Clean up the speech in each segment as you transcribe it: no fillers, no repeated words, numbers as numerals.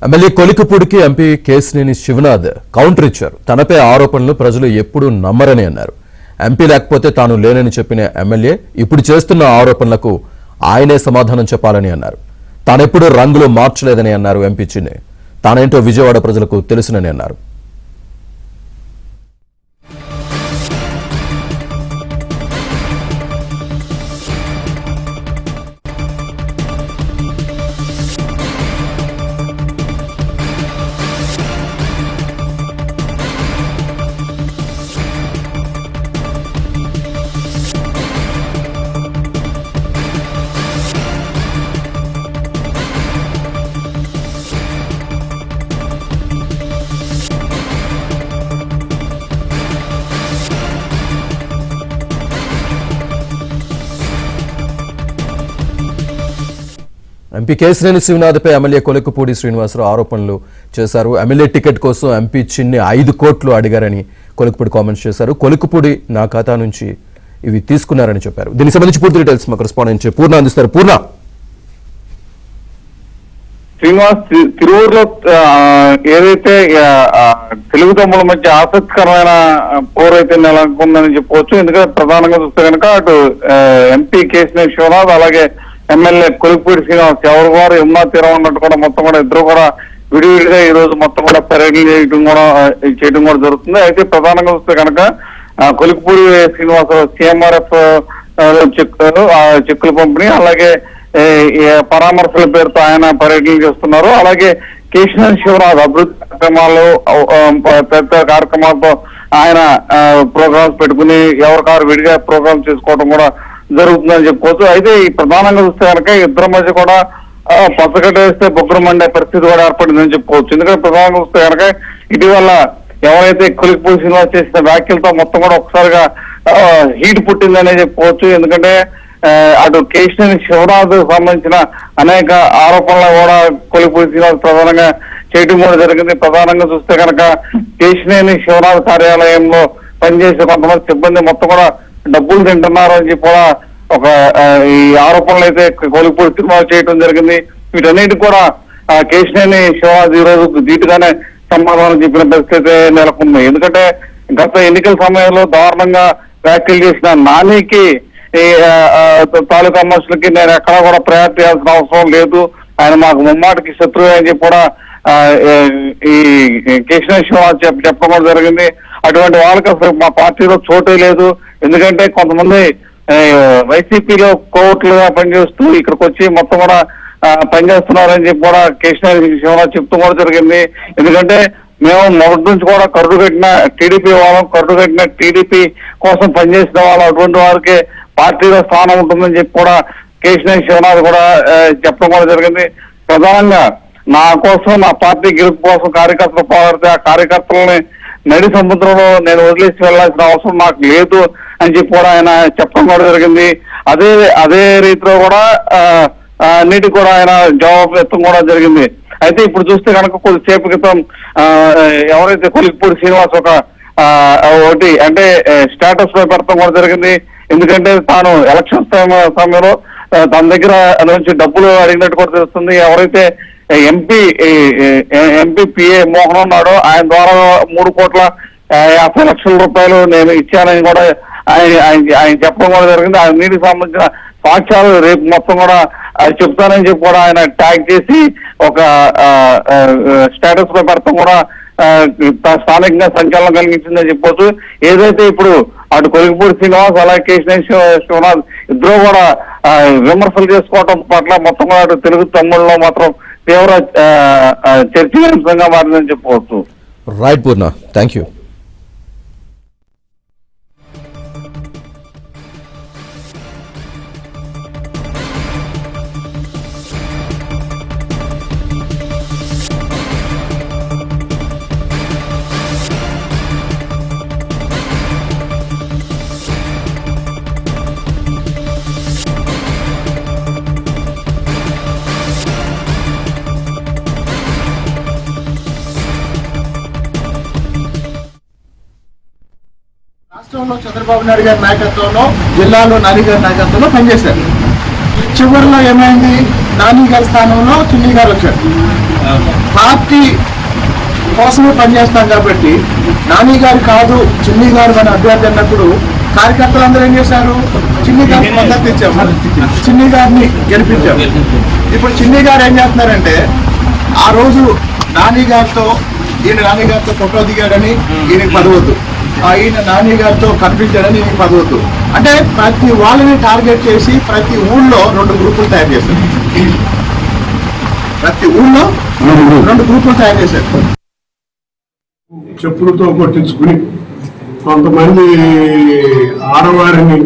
MLA కొలికపూడికి MP Keshineni Sivanath counter ఇచ్చారు. తనపై ఆరోపణలు ప్రజలు ఎప్పుడూ నమ్మరని అన్నారు. ఎంపీ లేకపోతే తాను లేనని చెప్పిన ఎమ్మెల్యే ఇప్పుడు చేస్తున్న ఆరోపణలకు ఆయనే సమాధానం చెప్పాలని అన్నారు. తానెప్పుడు రంగులు మార్చలేదని అన్నారు ఎంపీ చిన్ని. తానేంటో విజయవాడ ప్రజలకు తెలుసునని అన్నారు. ఎంపీ కేశినేని శివనాథ్పై ఎమ్మెల్యే కొలికపూడి శ్రీనివాసరావు ఆరోపణలు చేశారు. ఎమ్మెల్యే టికెట్ కోసం ఎంపీ చిన్ని 5 కోట్లు అడిగారని కొలికపూడి కామెంట్స్ చేశారు. కొలికపూడి నా ఖాతా నుంచి ఇవి తీసుకున్నారని చెప్పారు. దీనికి సంబంధించి పూర్తి డీటెయిల్స్ మా కరెస్పాండెంట్ పూర్ణ అందిస్తారు. పూర్ణ, శ్రీనివాస్, తిరువూరులో ఏదైతే తెలుగు తమ్ముల మధ్య ఆసక్తికరమైన పోరైతే నెలకొందని చెప్పవచ్చు. ఎందుకంటే ప్రధానంగా చూస్తే కనుక అటు ఎంపీ కేశినేని శివనాథ్ అలాగే ఎమ్మెల్యే కొలికపూడి శ్రీనివాస్ ఎవరు వారు యమునా తీరం ఉన్నట్టు కూడా మొత్తం కూడా ఇద్దరు కూడా విడివిడిగా ఈ రోజు మొత్తం కూడా పర్యటన చేయడం కూడా జరుగుతుంది. అయితే ప్రధానంగా చూస్తే కనుక కొలికపూడి శ్రీనివాసరావు సిఎంఆర్ఎఫ్ చెక్కుల పంపిణీ అలాగే పరామర్శల పేరుతో ఆయన పర్యటన చేస్తున్నారు. అలాగే కేశినేని శివనాథ్ అభివృద్ధి కార్యక్రమాలు పెద్ద కార్యక్రమాలతో ఆయన ప్రోగ్రామ్స్ పెట్టుకుని ఎవరికారు విడిగా ప్రోగ్రామ్స్ చేసుకోవడం కూడా జరుగుతుందని చెప్పుకోవచ్చు. అయితే ఈ ప్రధానంగా చూస్తే కనుక ఇద్దరి మధ్య కూడా పచ్చగడ్డ వేస్తే బొగ్గురు మండే పరిస్థితి కూడా ఏర్పడిందని చెప్పుకోవచ్చు. ఎందుకంటే ప్రధానంగా చూస్తే కనుక ఇటీవల ఎవరైతే కొలికపూడి శ్రీనివాస్ చేసిన వ్యాఖ్యలతో మొత్తం కూడా ఒకసారిగా హీట్ పుట్టిందనే చెప్పుకోవచ్చు. ఎందుకంటే అటు కేశినేని శివనాథ్ సంబంధించిన అనేక ఆరోపణలు కూడా కొలికపూడి శ్రీనివాస్ ప్రధానంగా చేయడం కూడా జరిగింది. ప్రధానంగా చూస్తే కనుక కేశినేని శివనాథ్ కార్యాలయంలో పనిచేసే కొంతమంది సిబ్బంది మొత్తం కూడా డబ్బులు తింటున్నారు అని చెప్పి కూడా ఒక ఈ ఆరోపణలు అయితే కొలికపూడి శ్రీనివాస్ చేయడం జరిగింది. వీటన్నిటి కూడా కేశినేని శివనాథ్ ఈ రోజు ధీటుగానే సమాధానం చెప్పిన పరిస్థితి నెలకొంది. ఎందుకంటే గత ఎన్నికల సమయంలో దారుణంగా వ్యాఖ్యలు చేసిన నానికి తాలూకా మనుషులకి నేను ఎక్కడా కూడా ప్రయారిటీ చేయాల్సిన అవసరం లేదు, ఆయన మాకు ముమ్మాటికి శత్రువే అని చెప్పి కూడా ఈ కేశినేని శివనాథ్ చెప్పడం కూడా జరిగింది. అటువంటి వాళ్ళకి అసలు మా పార్టీలో చోటే లేదు. ఎందుకంటే కొంతమంది వైసీపీలో కోర్టులుగా పనిచేస్తూ ఇక్కడికి వచ్చి మొత్తం కూడా పనిచేస్తున్నారని చెప్పి కూడా కేశినేని శివనాథ్ చెప్తూ కూడా జరిగింది. ఎందుకంటే మేము మొదటి నుంచి కూడా కరుడు కట్టిన టీడీపీ వాళ్ళం, కరుడు కట్టిన టీడీపీ కోసం పనిచేసిన వాళ్ళం, అటువంటి వారికి పార్టీలో స్థానం ఉంటుందని చెప్పి కూడా కేశినేని శివనాథ్ కూడా చెప్పడం కూడా జరిగింది. ప్రధానంగా నా కోసం, నా పార్టీ గెలుపు కోసం కార్యకర్తలు పోరాడితే ఆ కార్యకర్తలని నడి సముద్రంలో నేను వదిలేసి వెళ్లాల్సిన అవసరం నాకు లేదు అని చెప్పి కూడా ఆయన చెప్పడం కూడా జరిగింది. అదే రీతిలో కూడా అన్నిటికీ కూడా ఆయన జవాబు ఇవ్వడం కూడా జరిగింది. అయితే ఇప్పుడు చూస్తే కనుక కొద్దిసేపు క్రితం ఎవరైతే కొలికపూడి శ్రీనివాస్ ఒకటి అంటే స్టేటస్ లో పెడతాం కూడా జరిగింది. ఎందుకంటే తాను ఎలక్షన్ సమయంలో తన దగ్గర నుంచి డబ్బులు అడిగినట్టు కూడా తెలుస్తుంది. ఎవరైతే ఎంపీ పిఏ మోహన్ ఉన్నాడో ఆయన ద్వారా 3,50,00,000 రూపాయలు నేను ఇచ్చానని కూడా ఆయన చెప్పడం కూడా జరిగింది. ఆ నీటికి సంబంధించిన సాక్ష్యాలు రేపు మొత్తం కూడా చెప్తానని చెప్పి కూడా ఆయన ట్యాగ్ చేసి ఒక స్టేటస్ లో పెడతాం కూడా స్థానికంగా సంచలనం కలిగించిందని చెప్పొచ్చు. ఏదైతే ఇప్పుడు అటు కొలికపూడి శ్రీనివాస్ అలాగే కేశినేని శివనాథ్ ఇద్దరు కూడా విమర్శలు చేసుకోవడం పట్ల మొత్తం కూడా అటు తెలుగు తమ్ముళ్ళలో మాత్రం తీవ్ర చర్చనీయాంశంగా మారిందని చెప్పుకోవచ్చు. Right Purna, thank you. రాష్ట్రంలో చంద్రబాబు నాయుడు గారి నాయకత్వంలో, జిల్లాలో నాని గారి నాయకత్వంలో పనిచేశారు. చివరిలో ఏమైంది, నాని గారి స్థానంలో చిన్ని గారు వచ్చారు. పార్టీ కోసమే పనిచేస్తాం కాబట్టి నాని గారు కాదు చిన్ని గారు అని అభ్యర్థి అన్నప్పుడు కార్యకర్తలందరూ ఏం చేశారు? చిన్ని గారికి మద్దతు ఇచ్చాము, చిన్ని గారిని గెలిపించాము. ఇప్పుడు చిన్ని గారు ఏం చేస్తున్నారంటే ఆ రోజు నాని గారితో నాని గారితో ఫోటో దిగాడని ఈయనకి పదవద్దు, ఈయన నాని గారితో కనిపించాడని ఈయనకి పదవద్దు. అంటే ప్రతి వాళ్ళని టార్గెట్ చేసి ప్రతి ఊళ్ళో 2 గ్రూపులు తయారు చేశారు. ప్రతి ఊళ్ళో 2 గ్రూపులు తయారు చేశారు. చెప్పులతో కొట్టించుకుని కొంతమంది ఆడవారిని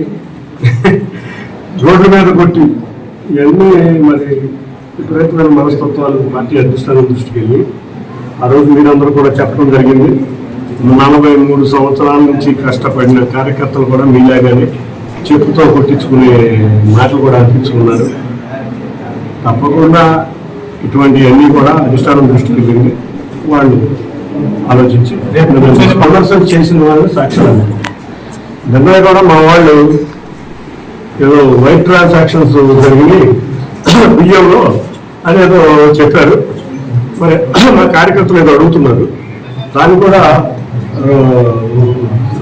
రోడ్డు మీద కొట్టి ఇవన్నీ మరి విపరీతమైన మనస్తత్వాలు పార్టీ అధిష్టానం దృష్టికి వెళ్ళి ఆ రోజు మీరందరూ కూడా చెప్పడం జరిగింది. 43 సంవత్సరాల నుంచి కష్టపడిన కార్యకర్తలు కూడా మీలాగానే చెప్పుతో కొట్టించుకునే మాటలు కూడా అనిపించుకున్నారు. తప్పకుండా ఇటువంటివన్నీ కూడా అధిష్టానం దృష్టికి వెళ్ళింది. వాళ్ళు ఆలోచించి ప్రదర్శన చేసిన వాళ్ళు సాక్ష్యాలు నిన్న కూడా మా వాళ్ళు ఏదో వైట్ ట్రాన్సాక్షన్స్ జరిగి బియ్యంలో అనేదో చెప్పారు. మరి మా కార్యకర్తలు ఏదో అడుగుతున్నారు, దాన్ని కూడా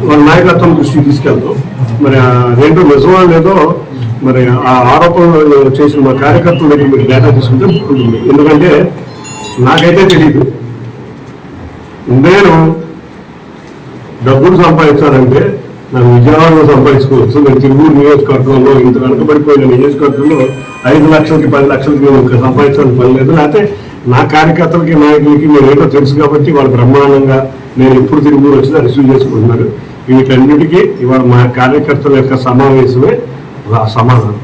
వాళ్ళ నాయకత్వం దృష్టికి తీసుకెళ్తాం. మరి అదేంటో నిజమో లేదో మరి ఆ ఆరోపణలు చేసిన మా కార్యకర్తల దగ్గర మీరు డేటా తీసుకుంటే బాగుంటుంది. ఎందుకంటే నాకైతే తెలియదు. నేను డబ్బులు సంపాదించాలంటే నాకు విజయవాడలో సంపాదించుకోవచ్చు. నేను తిరువూరు నియోజకవర్గంలో ఇంత వెనకబడిపోయిన నియోజకవర్గంలో 5 లక్షలకి 10 లక్షలకి నేను సంపాదించాలని పని లేదు. లేకపోతే నా కార్యకర్తలకి నాయకులకి నేను ఏంటో తెలుసు కాబట్టి వాళ్ళు బ్రహ్మాండంగా నేను ఎప్పుడు తిరువూరు వచ్చినా రిసీవ్ చేసుకుంటున్నారు. వీటన్నిటికీ ఇవాళ మా కార్యకర్తల యొక్క సమావేశమే సమాధానం.